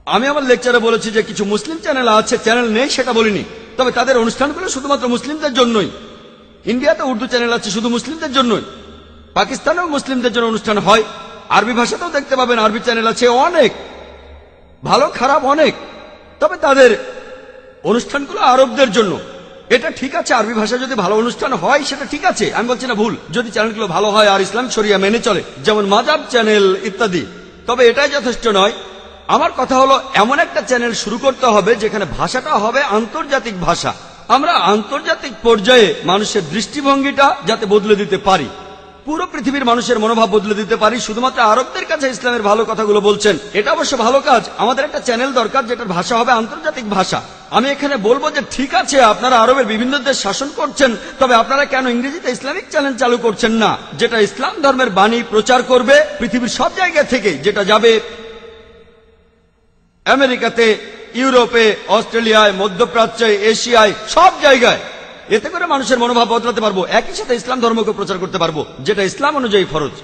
আমি আমার লেকচারে বলেছি যে কিছু মুসলিম চ্যানেল আছে, চ্যানেল নেই সেটা বলিনি, তবে তাদের অনুষ্ঠানগুলো শুধুমাত্র মুসলিমদের জন্যই। ইন্ডিয়াতে উর্দু চ্যানেল আছে শুধু মুসলিমদের জন্যই, পাকিস্তানেও মুসলিমদের জন্য অনুষ্ঠান হয়, আরবি ভাষাতেও দেখতে পাবেন আরবি চ্যানেল আছে অনেক, ভালো খারাপ অনেক, তবে তাদের অনুষ্ঠানগুলো আরবদের জন্য। এটা ঠিক আছে, আরবি ভাষা যদি ভালো অনুষ্ঠান হয় সেটা ঠিক আছে, আমি বলছি না ভুল, যদি চ্যানেলগুলো ভালো হয় আর ইসলাম শরিয়া মেনে চলে, যেমন মাজাব চ্যানেল ইত্যাদি। তবে এটাই যথেষ্ট নয়। আমার কথা হলো এমন একটা চ্যানেল শুরু করতে হবে যেখানে ভাষাটা হবে আন্তর্জাতিক ভাষা। আমরা আন্তর্জাতিক পর্যায়ে মানুষের দৃষ্টিভঙ্গিটা যাতে বদলে দিতে পারি, পুরো পৃথিবীর মানুষের মনোভাব বদলে দিতে পারি। শুধুমাত্র আরবদের কাছে ইসলামের ভালো কথাগুলো বলছেন, এটা অবশ্য ভালো কাজ। আমাদের একটা চ্যানেল দরকার যেটার ভাষা হবে আন্তর্জাতিক ভাষা। আমি এখানে বলবো যে ঠিক আছে, আপনারা আরবের বিভিন্ন দেশ শাসন করছেন, তবে আপনারা কেন ইংরেজিতে ইসলামিক চ্যানেল চালু করছেন না, যেটা ইসলাম ধর্মের বাণী প্রচার করবে পৃথিবীর সব জায়গা থেকে, যেটা যাবে আমেরিকাতে, ইউরোপে, অস্ট্রেলিয়ায়, মধ্যপ্রাচ্যে, এশিয়ায়, সব জায়গায়। এতে করে মানুষের মনোভাব বদলাতে পারবো, একই সাথে ইসলাম ধর্মকে প্রচার করতে পারবো, যেটা ইসলাম অনুযায়ী ফরজ।